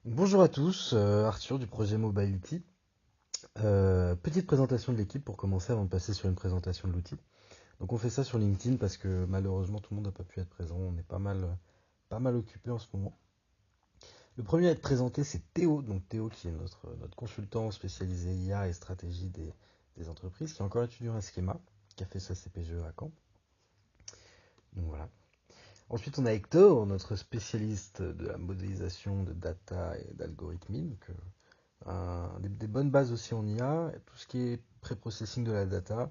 Bonjour à tous, Arthur du projet Mobility. Petite présentation de l'équipe pour commencer avant de passer sur une présentation de l'outil. Donc on fait ça sur LinkedIn parce que malheureusement tout le monde n'a pas pu être présent, on est pas mal occupé en ce moment. Le premier à être présenté c'est Théo, donc Théo qui est notre consultant spécialisé IA et stratégie des entreprises, qui est encore étudiant à Schema, qui a fait sa CPGE à Caen. Donc voilà. Ensuite on a Hector, notre spécialiste de la modélisation de data et d'algorithmie, donc des bonnes bases aussi en IA, tout ce qui est pré-processing de la data,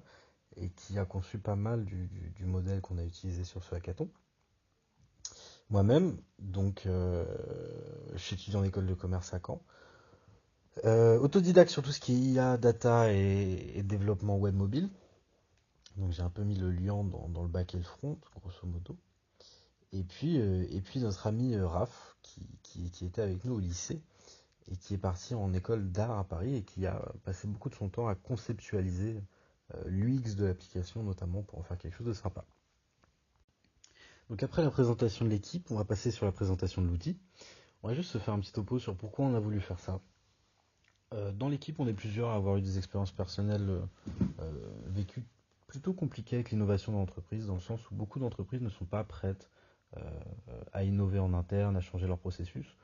et qui a conçu pas mal du modèle qu'on a utilisé sur ce hackathon. Moi-même, donc je suis étudiant en école de commerce à Caen. Autodidacte sur tout ce qui est IA, data et développement web mobile. Donc j'ai un peu mis le lien dans le back et le front, grosso modo. Et puis notre ami Raph, qui était avec nous au lycée, et qui est parti en école d'art à Paris et qui a passé beaucoup de son temps à conceptualiser l'UX de l'application, notamment pour en faire quelque chose de sympa. Donc après la présentation de l'équipe, on va passer sur la présentation de l'outil. On va juste se faire un petit topo sur pourquoi on a voulu faire ça. Dans l'équipe, on est plusieurs à avoir eu des expériences personnelles vécues plutôt compliquées avec l'innovation dans l'entreprise, dans le sens où beaucoup d'entreprises ne sont pas prêtes euh, à innover en interne, à changer leur processus,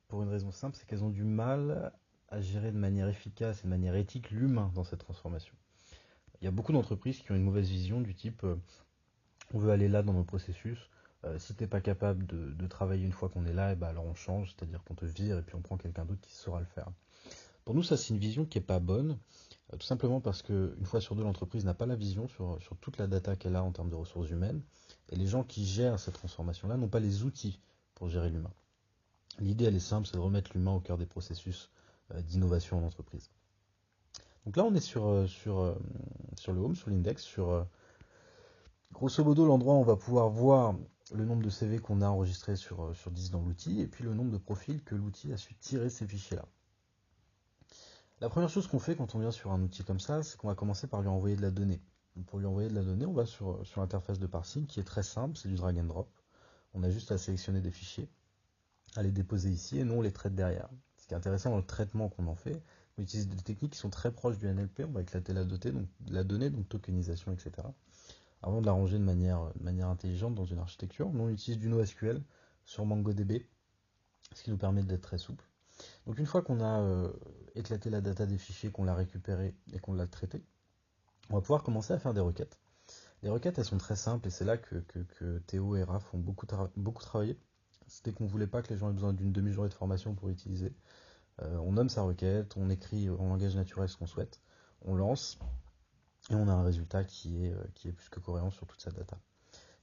pour une raison simple, c'est qu'elles ont du mal à gérer de manière efficace et de manière éthique l'humain dans cette transformation. Il y a beaucoup d'entreprises qui ont une mauvaise vision du type on veut aller là dans nos processus, si t'es pas capable de travailler une fois qu'on est là, et ben alors on change, c'est-à-dire qu'on te vire et puis on prend quelqu'un d'autre qui saura le faire. Pour nous, ça c'est une vision qui est pas bonne, tout simplement parce qu'une fois sur deux, l'entreprise n'a pas la vision sur toute la data qu'elle a en termes de ressources humaines, et les gens qui gèrent cette transformation-là n'ont pas les outils pour gérer l'humain. L'idée, elle est simple, c'est de remettre l'humain au cœur des processus d'innovation en entreprise. Donc là, on est sur le home, sur l'index, sur grosso modo l'endroit où on va pouvoir voir le nombre de CV qu'on a enregistré sur 10 dans l'outil, et puis le nombre de profils que l'outil a su tirer ces fichiers-là. La première chose qu'on fait quand on vient sur un outil comme ça, c'est qu'on va commencer par lui envoyer de la donnée. Donc pour lui envoyer de la donnée, on va sur l'interface de parsing qui est très simple, c'est du drag and drop. On a juste à sélectionner des fichiers, à les déposer ici, et nous on les traite derrière. Ce qui est intéressant dans le traitement qu'on en fait, on utilise des techniques qui sont très proches du NLP, on va éclater la donnée, donc tokenisation, etc. Avant de la ranger de manière intelligente dans une architecture, nous on utilise du NoSQL sur MongoDB, ce qui nous permet d'être très souple. Donc une fois qu'on a éclaté la data des fichiers, qu'on l'a récupéré et qu'on l'a traité, on va pouvoir commencer à faire des requêtes. Les requêtes, elles sont très simples et c'est là que Théo et Raph ont beaucoup travaillé. C'était qu'on ne voulait pas que les gens aient besoin d'une demi-journée de formation pour utiliser. On nomme sa requête, on écrit en langage naturel ce qu'on souhaite, on lance et on a un résultat qui est plus que cohérent sur toute sa data.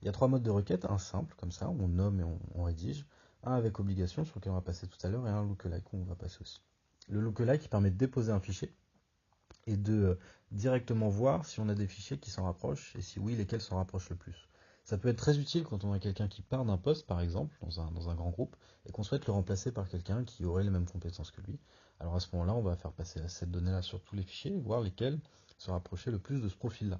Il y a trois modes de requête, un simple comme ça, on nomme et on rédige, un avec obligation sur lequel on va passer tout à l'heure et un lookalike où on va passer aussi. Le lookalike qui permet de déposer un fichier et de directement voir si on a des fichiers qui s'en rapprochent et si oui, lesquels s'en rapprochent le plus. Ça peut être très utile quand on a quelqu'un qui part d'un poste, par exemple, dans un grand groupe, et qu'on souhaite le remplacer par quelqu'un qui aurait les mêmes compétences que lui. Alors à ce moment-là, on va faire passer cette donnée-là sur tous les fichiers et voir lesquels se rapprochaient le plus de ce profil-là.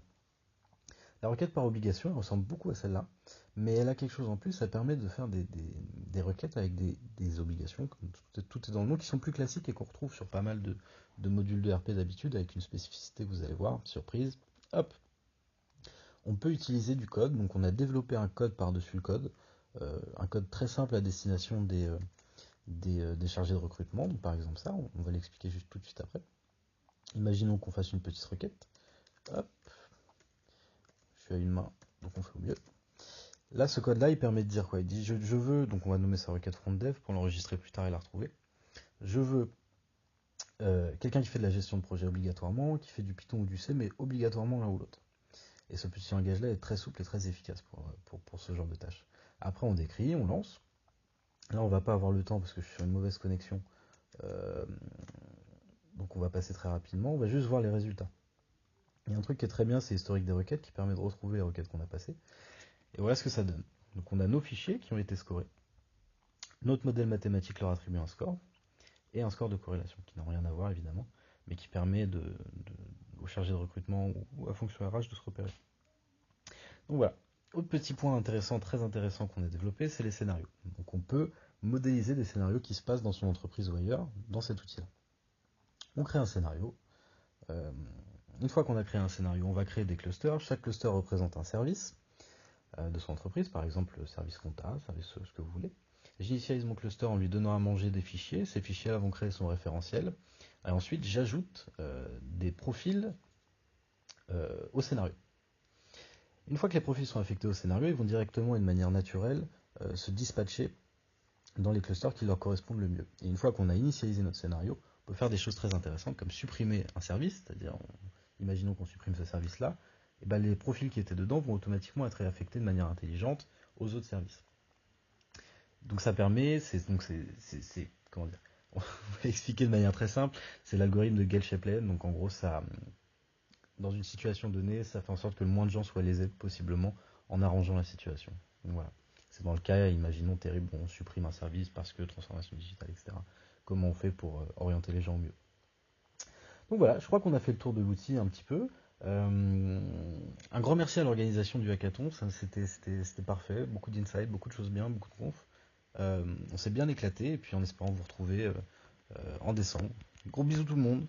La requête par obligation, elle ressemble beaucoup à celle-là, mais elle a quelque chose en plus, elle permet de faire des requêtes avec des obligations, comme tout est dans le nom, qui sont plus classiques et qu'on retrouve sur pas mal de modules de RP d'habitude, avec une spécificité que vous allez voir, surprise, hop, on peut utiliser du code, donc on a développé un code par-dessus le code, un code très simple à destination des chargés de recrutement, donc par exemple ça, on va l'expliquer juste tout de suite après. Imaginons qu'on fasse une petite requête, hop, je suis à une main, donc on fait au mieux. Là, ce code-là, il permet de dire quoi? Il dit je veux, donc on va nommer sa requête front dev pour l'enregistrer plus tard et la retrouver. Je veux quelqu'un qui fait de la gestion de projet obligatoirement, qui fait du Python ou du C, mais obligatoirement l'un ou l'autre. Et ce petit langage-là est très souple et très efficace pour ce genre de tâches. Après, on décrit, on lance. Là, on va pas avoir le temps parce que je suis sur une mauvaise connexion. Euh, donc on va passer très rapidement. On va juste voir les résultats. Il y a un truc qui est très bien, c'est l'historique des requêtes qui permet de retrouver les requêtes qu'on a passées. Et voilà ce que ça donne. Donc on a nos fichiers qui ont été scorés. Notre modèle mathématique leur attribue un score. Et un score de corrélation, qui n'a rien à voir évidemment, mais qui permet aux chargés de recrutement ou à fonction RH de se repérer. Donc voilà. Autre petit point intéressant, très intéressant qu'on a développé, c'est les scénarios. Donc on peut modéliser des scénarios qui se passent dans son entreprise ou ailleurs, dans cet outil-là. On crée un scénario. Euh, une fois qu'on a créé un scénario, on va créer des clusters. Chaque cluster représente un service de son entreprise, par exemple service compta, service ce que vous voulez. J'initialise mon cluster en lui donnant à manger des fichiers. Ces fichiers-là vont créer son référentiel. Et ensuite, j'ajoute des profils au scénario. Une fois que les profils sont affectés au scénario, ils vont directement et de manière naturelle se dispatcher dans les clusters qui leur correspondent le mieux. Et une fois qu'on a initialisé notre scénario, on peut faire des choses très intéressantes comme supprimer un service, c'est-à-dire, imaginons qu'on supprime ce service-là, et ben les profils qui étaient dedans vont automatiquement être réaffectés de manière intelligente aux autres services. Donc ça permet, comment dire, on va l'expliquer de manière très simple, c'est l'algorithme de Gale-Shapley, donc en gros ça, dans une situation donnée, ça fait en sorte que le moins de gens soient lésés possiblement en arrangeant la situation. Donc voilà. C'est dans le cas, imaginons terrible, on supprime un service parce que transformation digitale, etc. Comment on fait pour orienter les gens au mieux. Donc voilà, je crois qu'on a fait le tour de l'outil un petit peu. Un grand merci à l'organisation du hackathon, c'était parfait, beaucoup d'insights, beaucoup de choses bien, beaucoup de conf. On s'est bien éclaté et puis en espérant vous retrouver en décembre. Gros bisous tout le monde.